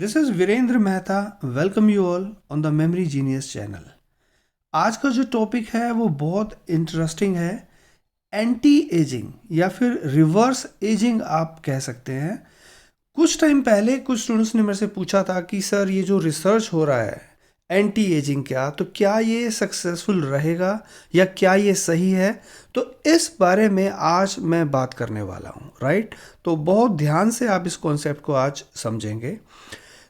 This is Virendra Mehta. Welcome you all on the memory genius channel. आज का जो topic है वो बहुत इंटरेस्टिंग है। एंटी एजिंग या फिर रिवर्स एजिंग आप कह सकते हैं। कुछ टाइम पहले कुछ स्टूडेंट्स ने मेरे से पूछा था कि सर ये जो रिसर्च हो रहा है एंटी एजिंग तो क्या ये सक्सेसफुल रहेगा या क्या ये सही है। तो इस बारे में आज मैं बात करने वाला हूँ, राइट। तो बहुत ध्यान से आप इस कॉन्सेप्ट को आज समझेंगे।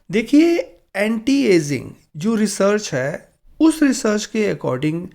देखिए, एंटी एजिंग जो रिसर्च है उस रिसर्च के अकॉर्डिंग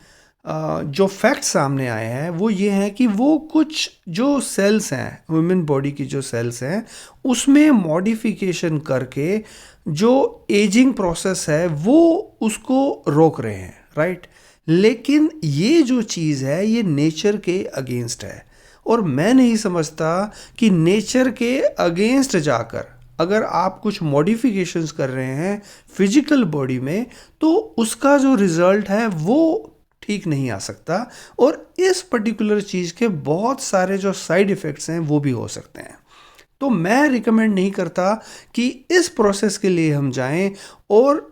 जो फैक्ट सामने आए हैं वो ये हैं कि वो कुछ जो सेल्स हैं ह्यूमन बॉडी की जो सेल्स हैं उसमें मॉडिफिकेशन करके जो एजिंग प्रोसेस है वो उसको रोक रहे हैं, राइट। लेकिन ये जो चीज़ है ये नेचर के अगेंस्ट है और मैं नहीं समझता कि नेचर के अगेंस्ट जाकर अगर आप कुछ मॉडिफिकेशंस कर रहे हैं फिजिकल बॉडी में तो उसका जो रिजल्ट है वो ठीक नहीं आ सकता और इस पर्टिकुलर चीज़ के बहुत सारे जो साइड इफ़ेक्ट्स हैं वो भी हो सकते हैं। तो मैं रिकमेंड नहीं करता कि इस प्रोसेस के लिए हम जाएं। और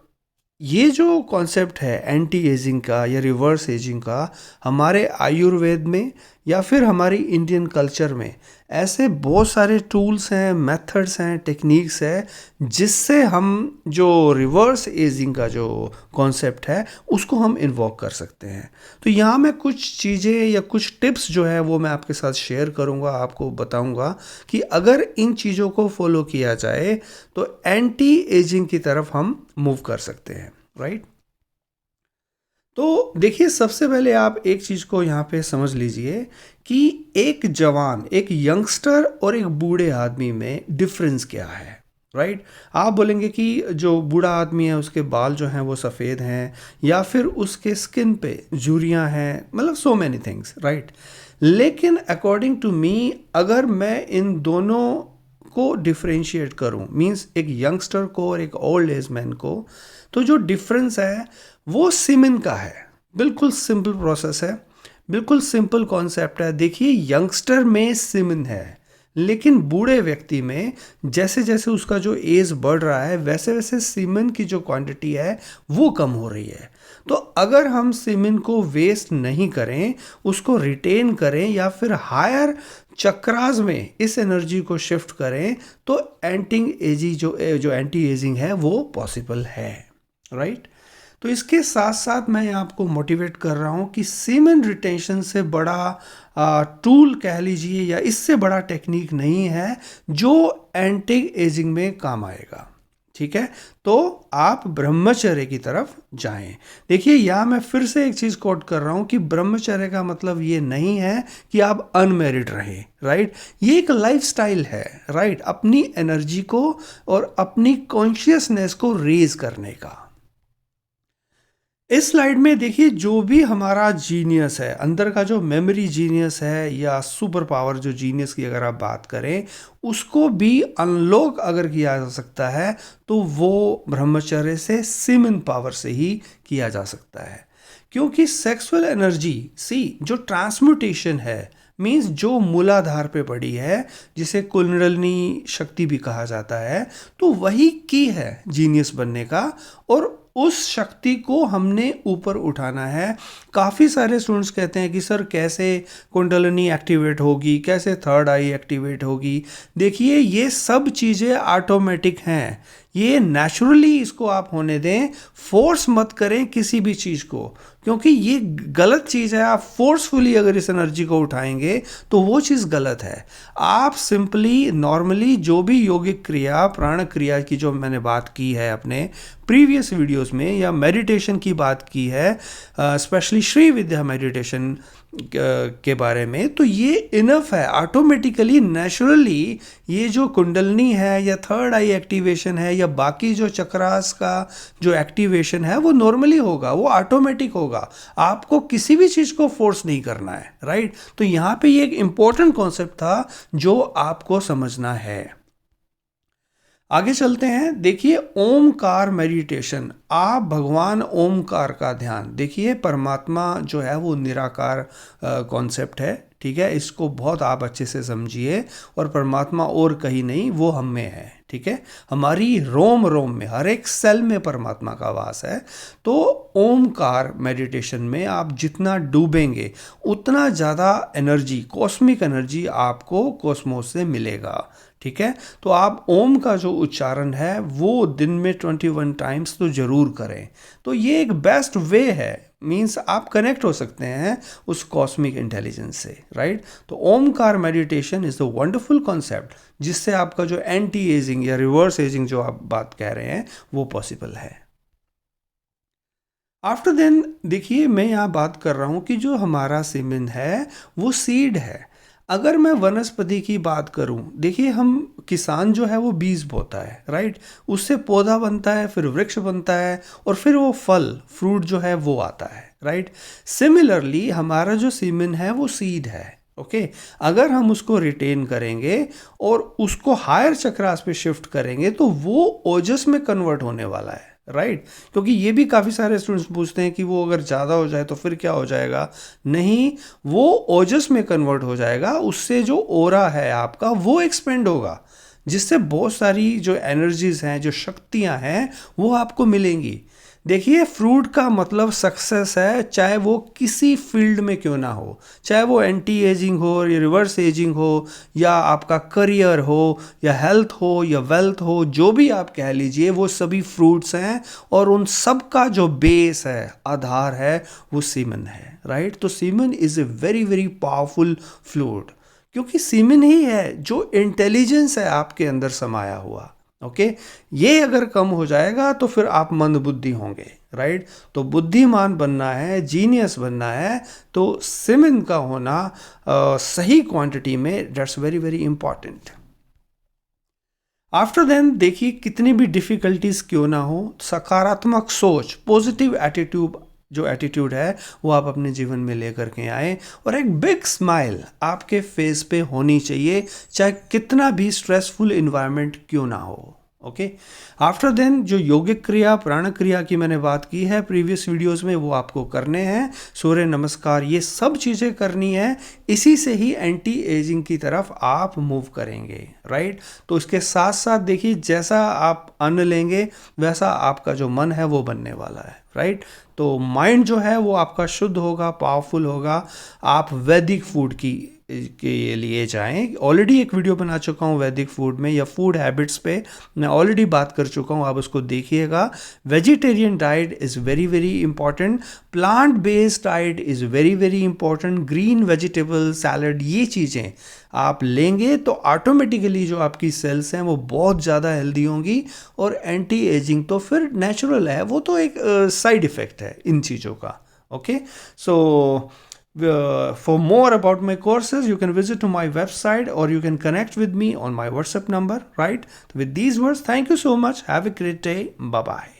ये जो कॉन्सेप्ट है एंटी एजिंग का या रिवर्स एजिंग का हमारे आयुर्वेद में या फिर हमारी इंडियन कल्चर में ऐसे बहुत सारे टूल्स हैं, मेथड्स हैं, टेक्निक्स हैं जिससे हम जो रिवर्स एजिंग का जो कॉन्सेप्ट है उसको हम इन्वॉक कर सकते हैं। तो यहाँ मैं कुछ चीज़ें या कुछ टिप्स जो है वो मैं आपके साथ शेयर करूँगा, आपको बताऊँगा कि अगर इन चीज़ों को फॉलो किया जाए तो एंटी एजिंग की तरफ हम मूव कर सकते हैं, राइट। तो देखिए, सबसे पहले आप एक चीज़ को यहाँ पे समझ लीजिए कि एक जवान, एक यंगस्टर और एक बूढ़े आदमी में डिफरेंस क्या है, राइट। आप बोलेंगे कि जो बूढ़ा आदमी है उसके बाल जो हैं वो सफ़ेद हैं या फिर उसके स्किन पे झुर्रियाँ हैं, मतलब सो मैनी थिंग्स, राइट। लेकिन अकॉर्डिंग टू मी अगर मैं इन दोनों को डिफ्रेंशिएट करूं, मींस एक यंगस्टर को और एक ओल्ड एज मैन को, तो जो डिफरेंस है वो सीमेन का है। बिल्कुल सिंपल प्रोसेस है, बिल्कुल सिंपल कॉन्सेप्ट है। देखिए, यंगस्टर में सीमेन है लेकिन बूढ़े व्यक्ति में जैसे जैसे उसका जो एज बढ़ रहा है वैसे वैसे सीमेन की जो क्वांटिटी है वो कम हो रही है। तो अगर हम सीमेन को वेस्ट नहीं करें, उसको रिटेन करें या फिर हायर चक्रास में इस एनर्जी को शिफ्ट करें तो एंटी एजिंग है वो पॉसिबल है, राइट। तो इसके साथ साथ मैं आपको मोटिवेट कर रहा हूँ कि सीमेन रिटेंशन से बड़ा टूल कह लीजिए या इससे बड़ा टेक्निक नहीं है जो एंटी एजिंग में काम आएगा, ठीक है। तो आप ब्रह्मचर्य की तरफ जाएं। देखिए, यहाँ मैं फिर से एक चीज़ कोट कर रहा हूँ कि ब्रह्मचर्य का मतलब ये नहीं है कि आप अनमैरिड रहें, राइट। ये एक लाइफस्टाइल है, राइट, अपनी एनर्जी को और अपनी कॉन्शियसनेस को रेज करने का। इस स्लाइड में देखिए, जो भी हमारा जीनियस है, अंदर का जो मेमोरी जीनियस है या सुपर पावर जो जीनियस की अगर आप बात करें, उसको भी अनलॉक अगर किया जा सकता है तो वो ब्रह्मचर्य से, सीमेन पावर से ही किया जा सकता है। क्योंकि सेक्सुअल एनर्जी जो ट्रांसम्यूटेशन है, मीन्स जो मूलाधार पे पड़ी है, जिसे कुंडलिनी शक्ति भी कहा जाता है, तो वही की है जीनियस बनने का और उस शक्ति को हमने ऊपर उठाना है। काफ़ी सारे स्टूडेंट्स कहते हैं कि सर कैसे कुंडलिनी एक्टिवेट होगी, कैसे थर्ड आई एक्टिवेट होगी। देखिए, ये सब चीज़ें ऑटोमेटिक हैं, ये नेचुरली इसको आप होने दें। फोर्स मत करें किसी भी चीज़ को, क्योंकि ये गलत चीज़ है। आप फोर्सफुली अगर इस एनर्जी को उठाएंगे तो वो चीज़ गलत है। आप सिंपली नॉर्मली जो भी योगिक क्रिया, प्राण क्रिया की जो मैंने बात की है अपने प्रीवियस वीडियोस में, या मेडिटेशन की बात की है, स्पेशली श्री विद्या मेडिटेशन के बारे में, तो ये इनफ है। ऑटोमेटिकली नेचुरली ये जो कुंडलनी है या थर्ड आई एक्टिवेशन है या बाकी जो चक्रास का जो एक्टिवेशन है वो नॉर्मली होगा, वो ऑटोमेटिक होगा। आपको किसी भी चीज़ को फोर्स नहीं करना है, राइट। तो यहाँ पे ये एक इंपॉर्टेंट कॉन्सेप्ट था जो आपको समझना है। आगे चलते हैं। देखिए, ओमकार मेडिटेशन, आप भगवान ओमकार का ध्यान देखिए। परमात्मा जो है वो निराकार कॉन्सेप्ट है, ठीक है, इसको बहुत आप अच्छे से समझिए। और परमात्मा और कहीं नहीं, वो हम में है, ठीक है, हमारी रोम रोम में, हर एक सेल में परमात्मा का वास है। तो ओमकार मेडिटेशन में आप जितना डूबेंगे उतना ज़्यादा एनर्जी, कॉस्मिक एनर्जी आपको कॉस्मोस से मिलेगा, ठीक है। तो आप ओम का जो उच्चारण है वो दिन में 21 टाइम्स तो ज़रूर करें। तो ये एक बेस्ट वे है, मीन्स आप कनेक्ट हो सकते हैं उस कॉस्मिक इंटेलिजेंस से, राइट। तो Omkar meditation is the wonderful concept जिससे आपका जो एंटी एजिंग या रिवर्स एजिंग जो आप बात कह रहे हैं वो पॉसिबल है। आफ्टर देन देखिए, मैं यहाँ बात कर रहा हूँ कि जो हमारा सीमेन है वो सीड है। अगर मैं वनस्पति की बात करूं, देखिए हम किसान जो है वो बीज बोता है, राइट, उससे पौधा बनता है, फिर वृक्ष बनता है, और फिर वो फल फ्रूट जो है वो आता है, राइट। सिमिलरली हमारा जो सीमेन है वो सीड है, ओके। अगर हम उसको रिटेन करेंगे और उसको हायर चक्रास पे शिफ्ट करेंगे तो वो ओजस में कन्वर्ट होने वाला है, राइट। क्योंकि ये भी काफ़ी सारे स्टूडेंट्स पूछते हैं कि वो अगर ज़्यादा हो जाए तो फिर क्या हो जाएगा। नहीं, वो ओजस में कन्वर्ट हो जाएगा, उससे जो ओरा है आपका वो एक्सपेंड होगा, जिससे बहुत सारी जो एनर्जीज हैं, जो शक्तियां हैं, वो आपको मिलेंगी। देखिए, फ्रूट का मतलब सक्सेस है, चाहे वो किसी फील्ड में क्यों ना हो, चाहे वो एंटी एजिंग हो या रिवर्स एजिंग हो, या आपका करियर हो, या हेल्थ हो, या वेल्थ हो, जो भी आप कह लीजिए, वो सभी फ्रूट्स हैं। और उन सब का जो बेस है, आधार है, वो सीमेन है, राइट। तो semen is a very very powerful fluid, क्योंकि सीमेन ही है जो इंटेलिजेंस है आपके अंदर समाया हुआ, ओके। ये अगर कम हो जाएगा तो फिर आप मंदबुद्धि होंगे, राइट। तो बुद्धिमान बनना है, जीनियस बनना है, तो सीमेन का होना सही क्वांटिटी में, that's very very important. After then देखिए, कितनी भी डिफिकल्टीज क्यों ना हो, सकारात्मक सोच, पॉजिटिव एटीट्यूड, जो एटीट्यूड है वो आप अपने जीवन में लेकर के आए, और एक बिग स्माइल आपके फेस पे होनी चाहिए, चाहे कितना भी स्ट्रेसफुल इन्वायरमेंट क्यों ना हो, ओके। आफ्टर देन जो योगिक क्रिया, प्राण क्रिया की मैंने बात की है प्रीवियस वीडियोस में, वो आपको करने हैं। सूर्य नमस्कार, ये सब चीज़ें करनी है, इसी से ही एंटी एजिंग की तरफ आप मूव करेंगे, राइट। तो इसके साथ साथ देखिए, जैसा आप अन्न लेंगे वैसा आपका जो मन है वो बनने वाला है, राइट। तो माइंड जो है वो आपका शुद्ध होगा, पावरफुल होगा। आप वैदिक फूड के लिए जाएं, ऑलरेडी एक वीडियो बना चुका हूं वैदिक फूड में, या फूड हैबिट्स पे मैं ऑलरेडी बात कर चुका हूं, आप उसको देखिएगा। Vegetarian diet is very very important, plant based diet is very very important, green vegetable salad, ये चीज़ें आप लेंगे तो ऑटोमेटिकली जो आपकी सेल्स हैं वो बहुत ज़्यादा हेल्दी होंगी। और एंटी एजिंग तो फिर नेचुरल है, वो तो एक साइड इफ़ेक्ट है इन चीज़ों का, okay. So for more about my courses, you can visit to my website, or you can connect with me on my WhatsApp number, right. With these words, thank you so much. Have a great day. Bye bye.